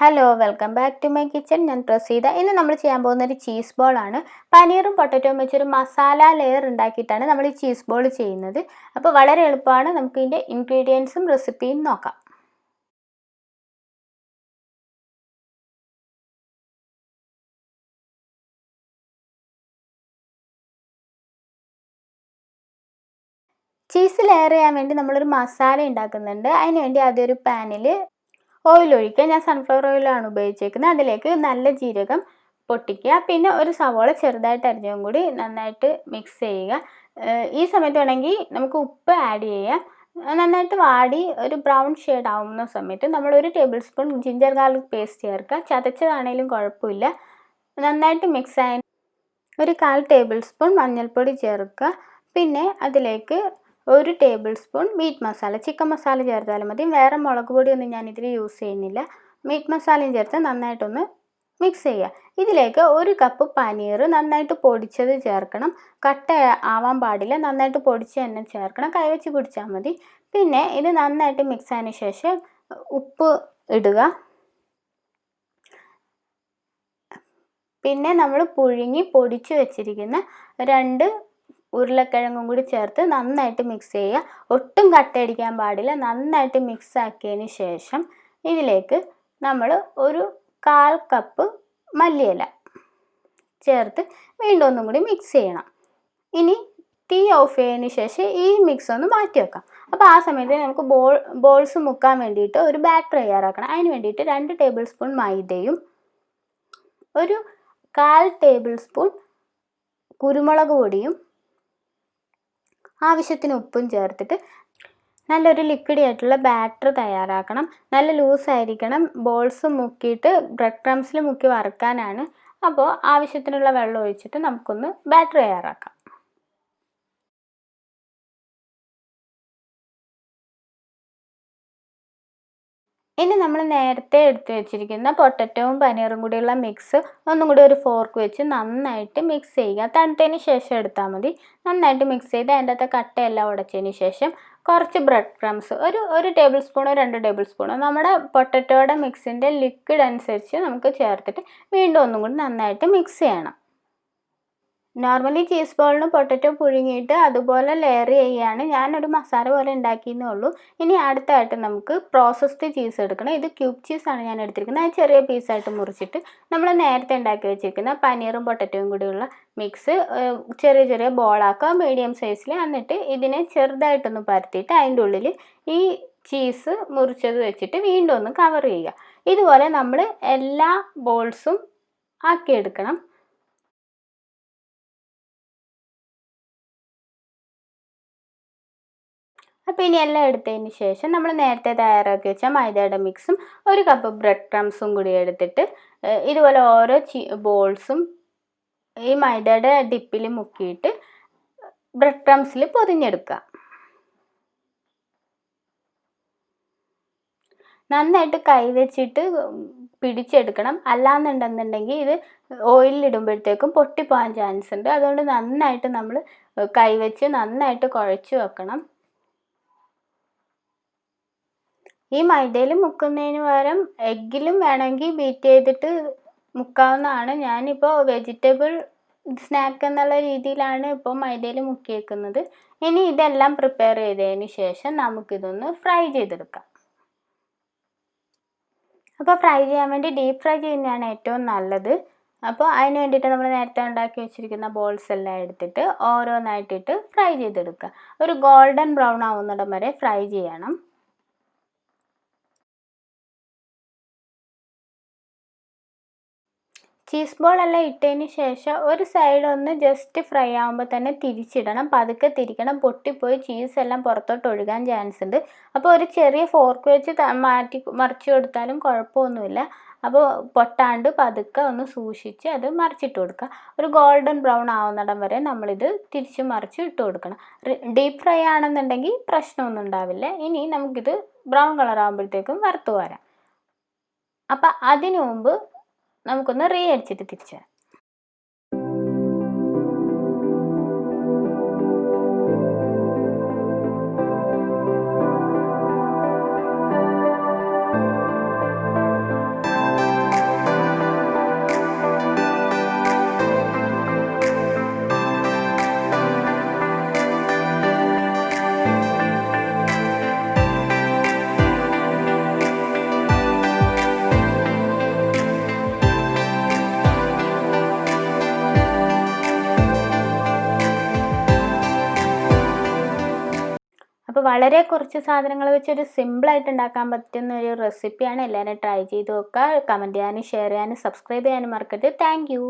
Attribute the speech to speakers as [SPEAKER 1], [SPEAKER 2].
[SPEAKER 1] Hello welcome back to my kitchen. ഞാൻ പ്രസീത. ഇന്ന് നമ്മൾ ചെയ്യാൻ പോകുന്ന ഒരു ചീസ് ബോൾ ആണ്. പനീറും പൊട്ടറ്റോയും വെച്ചൊരു മസാല ലെയർ ഉണ്ടാക്കിയിട്ടാണ് നമ്മൾ ഈ ചീസ് ബോൾ ചെയ്യുന്നത്. അപ്പോൾ വളരെ എളുപ്പമാണ്. നമുക്ക് ഇതിൻ്റെ ഇൻഗ്രീഡിയൻസും റെസിപ്പിയും നോക്കാം. ചീസ് ലെയർ ചെയ്യാൻ വേണ്ടി നമ്മളൊരു മസാല ഉണ്ടാക്കുന്നുണ്ട്. അതിന് വേണ്ടി ആദ്യം ഒരു പാനിൽ ഓയിൽ ഒഴിക്കുക. ഞാൻ സൺഫ്ലവർ ഓയിലാണ് ഉപയോഗിച്ചേക്കുന്നത്. അതിലേക്ക് നല്ല ജീരകം പൊട്ടിക്കുക, പിന്നെ ഒരു സവോള ചെറുതായിട്ട് അരിഞ്ഞതും കൂടി നന്നായിട്ട് മിക്സ് ചെയ്യുക. ഈ സമയത്ത് വേണമെങ്കിൽ നമുക്ക് ഉപ്പ് ആഡ് ചെയ്യാം. നന്നായിട്ട് വാടി ഒരു ബ്രൗൺ ഷെയ്ഡ് ആവുന്ന സമയത്ത് നമ്മൾ 1 table spoon ginger garlic paste ചേർക്കുക. ചതച്ചതാണെങ്കിലും കുഴപ്പമില്ല. നന്നായിട്ട് മിക്സ് ആയി 1/4 ടേബിൾ സ്പൂൺ മഞ്ഞൾപ്പൊടി ചേർക്കുക. പിന്നെ അതിലേക്ക് 1 tablespoon meat masala, chicken masala ചേർത്താലും മതി. വേറെ മുളക് പൊടിയൊന്നും ഞാനിതിൽ യൂസ് ചെയ്യുന്നില്ല. മീറ്റ് മസാലയും ചേർത്ത് നന്നായിട്ടൊന്ന് മിക്സ് ചെയ്യുക. ഇതിലേക്ക് 1 കപ്പ് പനീർ നന്നായിട്ട് പൊടിച്ചത് ചേർക്കണം. കട്ട ആവാൻ പാടില്ല. നന്നായിട്ട് പൊടിച്ച് തന്നെ ചേർക്കണം. കൈവച്ച് പിടിച്ചാൽ മതി. പിന്നെ ഇത് നന്നായിട്ട് മിക്സ് ആയതിനു ശേഷം ഉപ്പ് ഇടുക. പിന്നെ നമ്മൾ പുഴുങ്ങി പൊടിച്ച് വെച്ചിരിക്കുന്ന 2 ഉരുളക്കിഴങ്ങും കൂടി ചേർത്ത് നന്നായിട്ട് മിക്സ് ചെയ്യുക. ഒട്ടും കട്ടയടിക്കാൻ പാടില്ല. നന്നായിട്ട് മിക്സ് ആക്കിയതിന് ശേഷം ഇതിലേക്ക് നമ്മൾ ഒരു 1/4 കപ്പ് മല്ലിയില ചേർത്ത് വീണ്ടും ഒന്നും കൂടി മിക്സ് ചെയ്യണം. ഇനി തീ ഓഫ് ചെയ്തതിന് ശേഷം ഈ മിക്സ് ഒന്ന് മാറ്റി വെക്കാം. അപ്പോൾ ആ സമയത്ത് നമുക്ക് ബോൾസ് മുക്കാൻ വേണ്ടിയിട്ട് ഒരു ബാറ്റർ തയ്യാറാക്കണം. അതിന് വേണ്ടിയിട്ട് 2 ടേബിൾ സ്പൂൺ മൈദയും 1/4 ടേബിൾ സ്പൂൺ കുരുമുളക് പൊടിയും ആവശ്യത്തിന് ഉപ്പും ചേർത്തിട്ട് നല്ലൊരു ലിക്വിഡ് ആയിട്ടുള്ള ബാറ്റർ തയ്യാറാക്കണം. നല്ല ലൂസായിരിക്കണം. ബോൾസ് മുക്കിയിട്ട് ബ്രെഡ് ക്രംസിൽ മുക്കി വറുക്കാനാണ്. അപ്പോൾ ആവശ്യത്തിനുള്ള വെള്ളം ഒഴിച്ചിട്ട് നമുക്കൊന്ന് ബാറ്റർ തയ്യാറാക്കാം. ഇനി നമ്മൾ നേരത്തെ എടുത്ത് വെച്ചിരിക്കുന്ന പൊട്ടറ്റോവും പനീറും കൂടിയുള്ള മിക്സ് ഒന്നും കൂടി ഒരു ഫോർക്ക് വെച്ച് നന്നായിട്ട് മിക്സ് ചെയ്യുക. തണുത്തതിന് ശേഷം എടുത്താൽ മതി. നന്നായിട്ട് മിക്സ് ചെയ്ത് അതിൻ്റെ അകത്തെ കട്ടയെല്ലാം ഉടച്ചതിന് ശേഷം കുറച്ച് ബ്രെഡ് ക്രംസ് ഒരു ടേബിൾ സ്പൂണോ 2 ടേബിൾ സ്പൂണോ നമ്മുടെ പൊട്ടറ്റോയുടെ മിക്സിൻ്റെ ലിക്വിഡ് അനുസരിച്ച് നമുക്ക് ചേർത്തിട്ട് വീണ്ടും ഒന്നും കൂടി നന്നായിട്ട് മിക്സ് ചെയ്യണം. നോർമലി ചീസ് ബോളിന് പൊട്ടറ്റോ പുഴുങ്ങിയിട്ട് അതുപോലെ ലെയർ ചെയ്യുകയാണ്. ഞാനൊരു മസാല പോലെ ഉണ്ടാക്കിയെന്നേ ഉള്ളൂ. ഇനി അടുത്തായിട്ട് നമുക്ക് പ്രോസസ്ഡ് ചീസ് എടുക്കണം. ഇത് ക്യൂബ് ചീസാണ് ഞാൻ എടുത്തിരിക്കുന്നത്. അത് ചെറിയ പീസായിട്ട് മുറിച്ചിട്ട് നമ്മൾ നേരത്തെ ഉണ്ടാക്കി വെച്ചിരിക്കുന്ന പനീറും പൊട്ടറ്റോയും കൂടിയുള്ള മിക്സ് ചെറിയ ചെറിയ ബോളാക്കുക, മീഡിയം സൈസിൽ. എന്നിട്ട് ഇതിനെ ചെറുതായിട്ടൊന്ന് പരത്തിയിട്ട് അതിൻ്റെ ഉള്ളിൽ ഈ ചീസ് മുറിച്ചത് വെച്ചിട്ട് വീണ്ടും ഒന്ന് കവർ ചെയ്യുക. ഇതുപോലെ നമ്മൾ എല്ലാ ബോൾസും ആക്കിയെടുക്കണം. അപ്പോൾ ഇനി എല്ലാം എടുത്തതിന് ശേഷം നമ്മൾ നേരത്തെ തയ്യാറാക്കി വെച്ച മൈദയുടെ മിക്സും 1 കപ്പ് ബ്രെഡ് ക്രംസും കൂടി എടുത്തിട്ട് ഇതുപോലെ ഓരോ ബോൾസും ഈ മൈദയുടെ ഡിപ്പിൽ മുക്കിയിട്ട് ബ്രെഡ് ക്രംസിൽ പൊതിഞ്ഞെടുക്കുക. നന്നായിട്ട് കൈവച്ചിട്ട് പിടിച്ചെടുക്കണം. അല്ലാന്നുണ്ടെന്നുണ്ടെങ്കിൽ ഇത് ഓയിലിടുമ്പോഴത്തേക്കും പൊട്ടിപ്പോകാൻ ചാൻസ് ഉണ്ട്. അതുകൊണ്ട് നന്നായിട്ട് നമ്മൾ കൈവച്ച് നന്നായിട്ട് കുഴച്ച് വെക്കണം. ഈ മൈദയിൽ മുക്കുന്നതിന് പകരം എഗ്ഗിലും വേണമെങ്കിൽ ബീറ്റ് ചെയ്തിട്ട് മുക്കാവുന്നതാണ്. ഞാനിപ്പോൾ വെജിറ്റബിൾ സ്നാക്ക് എന്നുള്ള രീതിയിലാണ് ഇപ്പോൾ മൈദയിൽ മുക്കിയേക്കുന്നത്. ഇനി ഇതെല്ലാം പ്രിപ്പയർ ചെയ്തതിന് ശേഷം നമുക്കിതൊന്ന് ഫ്രൈ ചെയ്തെടുക്കാം. അപ്പോൾ ഫ്രൈ ചെയ്യാൻ വേണ്ടി ഡീപ്പ് ഫ്രൈ ചെയ്യുന്നതാണ് ഏറ്റവും നല്ലത്. അപ്പോൾ അതിന് വേണ്ടിയിട്ട് നമ്മൾ നേരത്തെ ഉണ്ടാക്കി വെച്ചിരിക്കുന്ന ബോൾസ് എല്ലാം എടുത്തിട്ട് ഓരോന്നായിട്ടിട്ട് ഫ്രൈ ചെയ്തെടുക്കുക. ഒരു ഗോൾഡൻ ബ്രൗൺ ആവുന്നിടം വരെ ഫ്രൈ ചെയ്യണം. ചീസ് ബോൾ എല്ലാം ഇട്ടതിന് ശേഷം ഒരു സൈഡ് ഒന്ന് ജസ്റ്റ് ഫ്രൈ ആകുമ്പോൾ തന്നെ തിരിച്ചിടണം. പതുക്കെ തിരിക്കണം. പൊട്ടിപ്പോയി ചീസ് എല്ലാം പുറത്തോട്ട് ഒഴുകാൻ ചാൻസ് ഉണ്ട്. അപ്പോൾ ഒരു ചെറിയ ഫോർക്ക് വെച്ച് മറിച്ച് കൊടുത്താലും കുഴപ്പമൊന്നുമില്ല. അപ്പോൾ പൊട്ടാണ്ട് പതുക്കെ ഒന്ന് സൂക്ഷിച്ച് അത് മറിച്ചിട്ട് കൊടുക്കുക. ഒരു ഗോൾഡൻ ബ്രൗൺ ആവുന്നിടം വരെ നമ്മളിത് തിരിച്ച് മറിച്ച് ഇട്ട് കൊടുക്കണം. ഡീപ്പ് ഫ്രൈ ആണെന്നുണ്ടെങ്കിൽ പ്രശ്നമൊന്നും ഉണ്ടാവില്ല. ഇനി നമുക്കിത് ബ്രൗൺ കളർ ആകുമ്പോഴത്തേക്കും വറുത്ത് വരാം. അപ്പം അതിനു മുമ്പ് നമുക്കൊന്ന് അടിച്ചിട്ട് തിരിച്ചു വരാം. അപ്പോൾ വളരെ കുറച്ച് സാധനങ്ങൾ വെച്ചൊരു സിമ്പിളായിട്ട് ഉണ്ടാക്കാൻ പറ്റുന്ന ഒരു റെസിപ്പിയാണ്. എല്ലാവരും ട്രൈ ചെയ്ത് നോക്കുക. കമൻറ്റ് ചെയ്യാനും ഷെയർ ചെയ്യാനും സബ്സ്ക്രൈബ് ചെയ്യാനും മറക്കരുത്. Thank you.